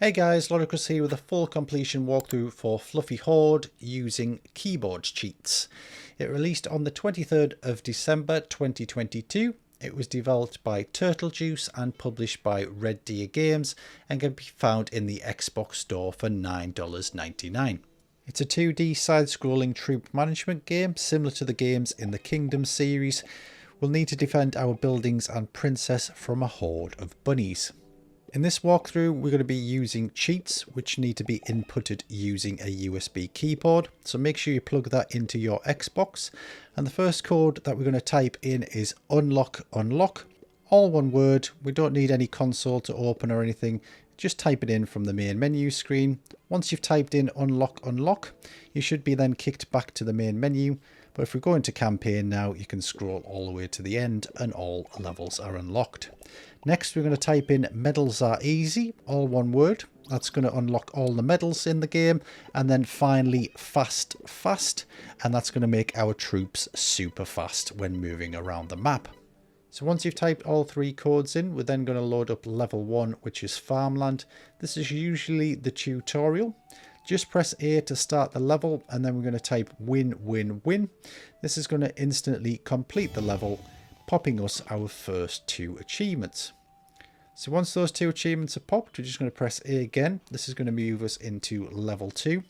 Hey guys, Ludicrous here with a full completion walkthrough for Fluffy Horde using keyboard cheats. It released on the 23rd of December 2022. It was developed by Turtle Juice and published by RedDeerGames and can be found in the Xbox store for $9.99. It's a 2D side-scrolling troop management game similar to the games in the Kingdom series. We'll need to defend our buildings and princess from a horde of bunnies. In this walkthrough, we're going to be using cheats, which need to be inputted using a USB keyboard. So make sure you plug that into your Xbox. And the first code that we're going to type in is unlockunlock. All one word. We don't need any console to open or anything. Just type it in from the main menu screen. Once you've typed in unlock, you should be then kicked back to the main menu. But if we go into campaign now, you can scroll all the way to the end and all levels are unlocked. Next, we're going to type in medalsareeasy, all one word. That's going to unlock all the medals in the game. And then finally, fast, and that's going to make our troops super fast when moving around the map. So once you've typed all three codes in, we're then going to load up level 1, which is farmland. This is usually the tutorial. Just press A to start the level, and then we're going to type winwinwin. This is going to instantly complete the level, popping us our first 2 achievements. So once those 2 achievements are popped, we're just going to press A again. This is going to move us into level 2.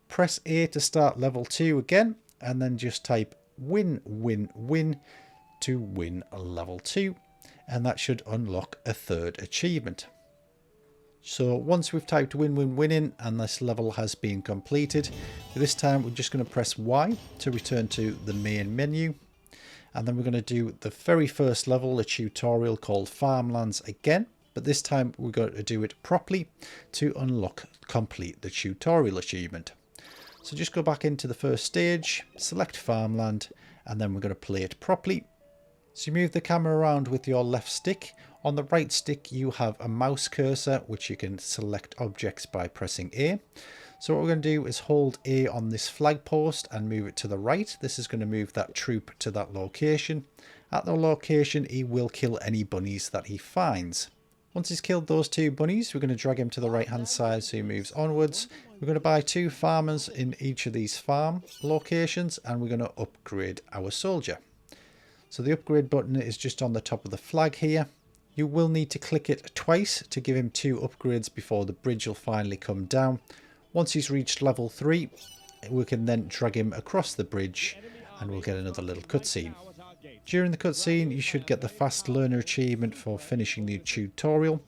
Press A to start level 2 again, and then just type winwinwin to win level 2, and that should unlock a 3rd achievement. So once we've typed win in and this level has been completed, this time we're just going to press Y to return to the main menu. And then we're going to do the very first level, a tutorial called Farmlands again. But this time we're going to do it properly to complete the tutorial achievement. So just go back into the first stage, select Farmland, and then we're going to play it properly. So you move the camera around with your left stick. On the right stick you have a mouse cursor which you can select objects by pressing A. So what we're going to do is hold A on this flag post and move it to the right. This is going to move that troop to that location. At the location he will kill any bunnies that he finds. Once he's killed those 2 bunnies, we're going to drag him to the right hand side so he moves onwards. We're going to buy 2 farmers in each of these farm locations and we're going to upgrade our soldier. So the upgrade button is just on the top of the flag here. You will need to click it twice to give him 2 upgrades before the bridge will finally come down. Once he's reached level 3, we can then drag him across the bridge and we'll get another little cutscene. During the cutscene, you should get the fast learner achievement for finishing the tutorial.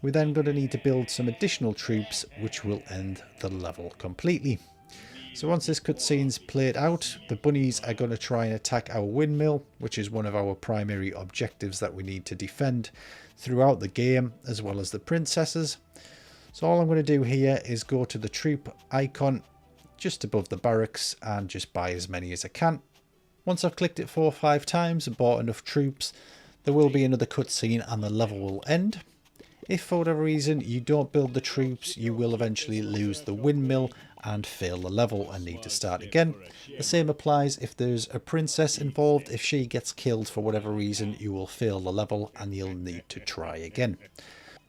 We're then going to need to build some additional troops which will end the level completely. So once this cutscene's played out, the bunnies are going to try and attack our windmill, which is one of our primary objectives that we need to defend throughout the game, as well as the princesses. So all I'm going to do here is go to the troop icon just above the barracks and just buy as many as I can. Once I've clicked it 4 or 5 times and bought enough troops, there will be another cutscene and the level will end. If for whatever reason you don't build the troops, you will eventually lose the windmill and fail the level and need to start again. The same applies if there's a princess involved. If she gets killed for whatever reason, you will fail the level and you'll need to try again.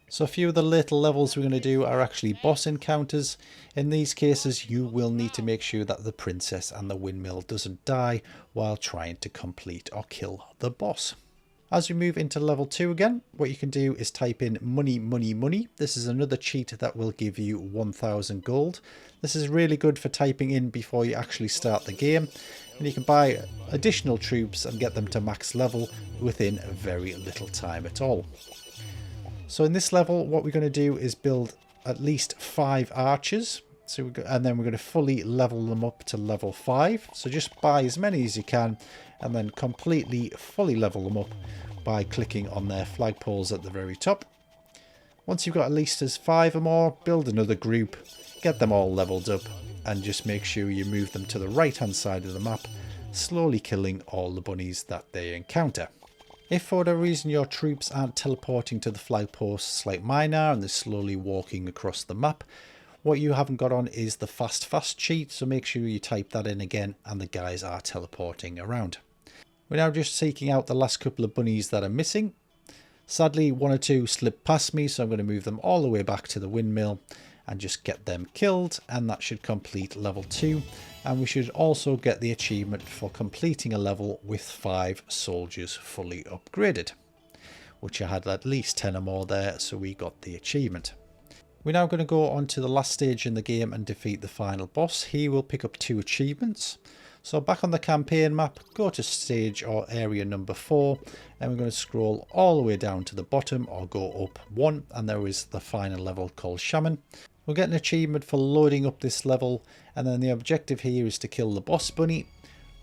So a few of the little levels we're going to do are actually boss encounters. In these cases, you will need to make sure that the princess and the windmill doesn't die while trying to complete or kill the boss. As we move into level 2 again, what you can do is type in money. This is another cheat that will give you 1000 gold. This is really good for typing in before you actually start the game. And you can buy additional troops and get them to max level within very little time at all. So in this level, what we're going to do is build at least 5 archers. And then we're going to fully level them up to level 5. So just buy as many as you can and then fully level them up by clicking on their flagpoles at the very top. Once you've got at least as 5 or more, build another group, get them all leveled up and just make sure you move them to the right hand side of the map, slowly killing all the bunnies that they encounter. If for whatever reason your troops aren't teleporting to the flagposts like mine are and they're slowly walking across the map, what you haven't got on is the fast cheat, so make sure you type that in again and the guys are teleporting around. We're now just seeking out the last couple of bunnies that are missing. Sadly, one or two slipped past me, so I'm going to move them all the way back to the windmill and just get them killed, and that should complete level 2. And we should also get the achievement for completing a level with 5 soldiers fully upgraded, which I had at least 10 or more there, so we got the achievement. We're now going to go on to the last stage in the game and defeat the final boss. He will pick up 2 achievements. So back on the campaign map, go to stage or area number 4, and we're going to scroll all the way down to the bottom or go up 1, and there is the final level called Shaman. We'll get an achievement for loading up this level, and then the objective here is to kill the boss bunny.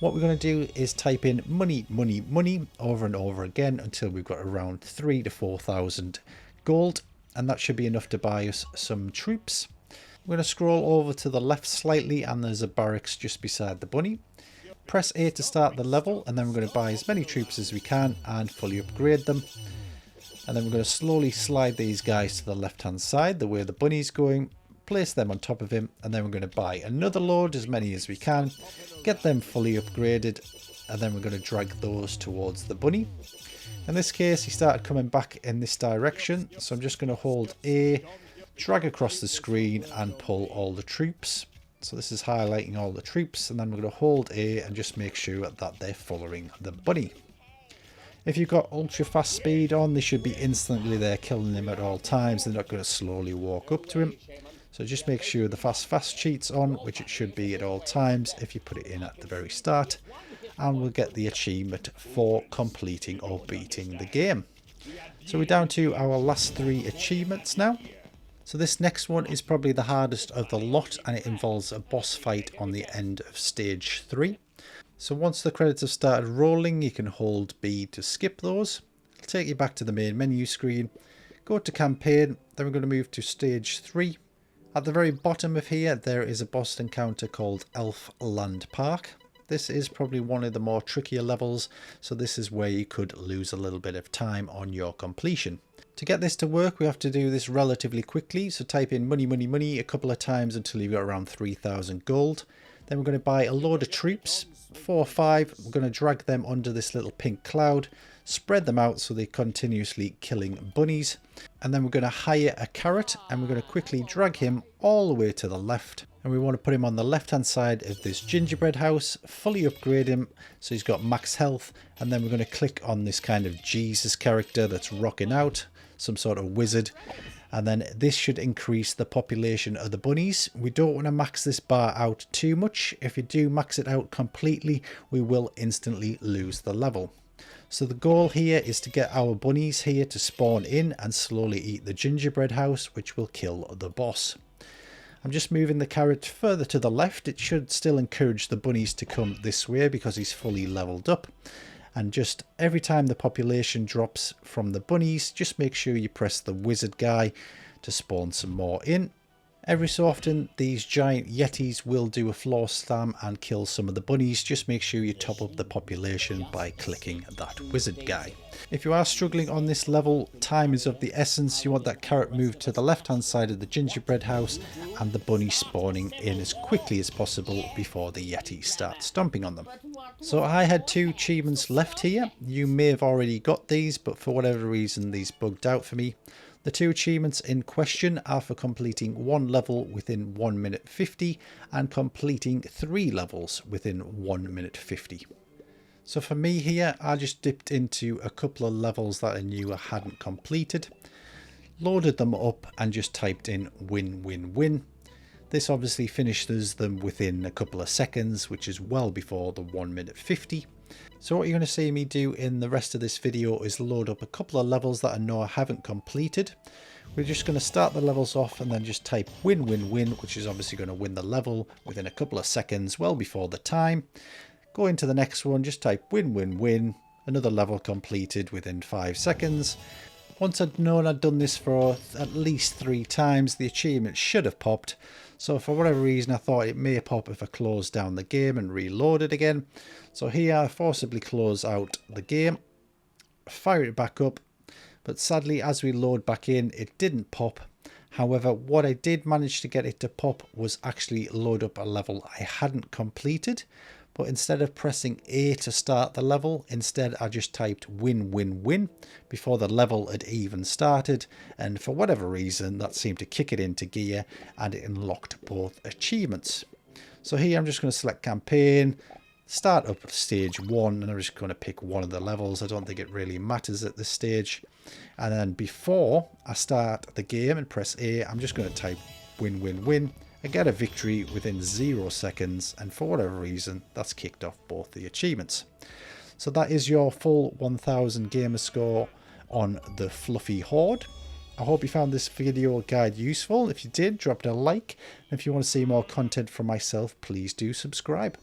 What we're going to do is type in money, money, money over and over again until we've got around 3,000 to 4,000 gold, and that should be enough to buy us some troops. We're going to scroll over to the left slightly, and there's a barracks just beside the bunny. Press A to start the level, and then we're going to buy as many troops as we can and fully upgrade them. And then we're going to slowly slide these guys to the left hand side, the way the bunny's going, place them on top of him, and then we're going to buy another load, as many as we can, get them fully upgraded, and then we're going to drag those towards the bunny. In this case, he started coming back in this direction, so I'm just going to hold A, drag across the screen and pull all the troops. So this is highlighting all the troops, and then we're going to hold A and just make sure that they're following the bunny. If you've got ultra fast speed on, they should be instantly there killing him at all times. They're not going to slowly walk up to him. So just make sure the fast cheat's on, which it should be at all times if you put it in at the very start. And we'll get the achievement for completing or beating the game. So we're down to our last 3 achievements now. So this next one is probably the hardest of the lot, and it involves a boss fight on the end of stage 3. So once the credits have started rolling, you can hold B to skip those. It'll take you back to the main menu screen. Go to campaign, then we're going to move to stage 3. At the very bottom of here, there is a boss encounter called Elf Land Park. This is probably one of the more trickier levels, so this is where you could lose a little bit of time on your completion. To get this to work, we have to do this relatively quickly, so type in money, money, money a couple of times until you've got around 3,000 gold. Then we're going to buy a load of troops, 4 or 5, we're going to drag them under this little pink cloud, spread them out so they're continuously killing bunnies, and then we're going to hire a carrot, and we're going to quickly drag him all the way to the left, and we want to put him on the left hand side of this gingerbread house, fully upgrade him so he's got max health, and then we're going to click on this kind of Jesus character that's rocking out, some sort of wizard, and then this should increase the population of the bunnies. We don't want to max this bar out too much. If you do max it out completely, we will instantly lose the level. So the goal here is to get our bunnies here to spawn in and slowly eat the gingerbread house, which will kill the boss. I'm just moving the carrot further to the left. It should still encourage the bunnies to come this way because he's fully leveled up. And just every time the population drops from the bunnies, just make sure you press the wizard guy to spawn some more in. Every so often, these giant yetis will do a floor slam and kill some of the bunnies. Just make sure you top up the population by clicking that wizard guy. If you are struggling on this level, time is of the essence. You want that carrot moved to the left hand side of the gingerbread house and the bunny spawning in as quickly as possible before the yeti start stomping on them. So I had 2 achievements left here. You may have already got these, but for whatever reason these bugged out for me. The 2 achievements in question are for completing 1 level within 1 minute 50 and completing 3 levels within 1 minute 50. So for me here, I just dipped into a couple of levels that I knew I hadn't completed, loaded them up and just typed in win-win-win. This obviously finishes them within a couple of seconds, which is well before the 1 minute 50. So what you're going to see me do in the rest of this video is load up a couple of levels that I know I haven't completed. We're just going to start the levels off and then just type win-win-win, which is obviously going to win the level within a couple of seconds, well before the time. Go into the next one, just type win-win-win, another level completed within 5 seconds. Once I'd known I'd done this for at least 3 times, the achievement should have popped. So for whatever reason, I thought it may pop if I close down the game and reload it again. So here I forcibly close out the game, fire it back up, but sadly as we load back in, it didn't pop. However, what I did manage to get it to pop was actually load up a level I hadn't completed. but instead of pressing A to start the level, instead I just typed win-win-win before the level had even started, and for whatever reason that seemed to kick it into gear and it unlocked both achievements. So here I'm just going to select campaign, start up stage 1, and I'm just going to pick one of the levels. I don't think it really matters at this stage. And then before I start the game and press A, I'm just going to type win-win-win. I get a victory within 0 seconds, and for whatever reason that's kicked off both the achievements. So that is your full 1000 gamer score on the Fluffy Horde. I hope you found this video guide useful. If you did, drop it a like. And if you want to see more content from myself, please do subscribe.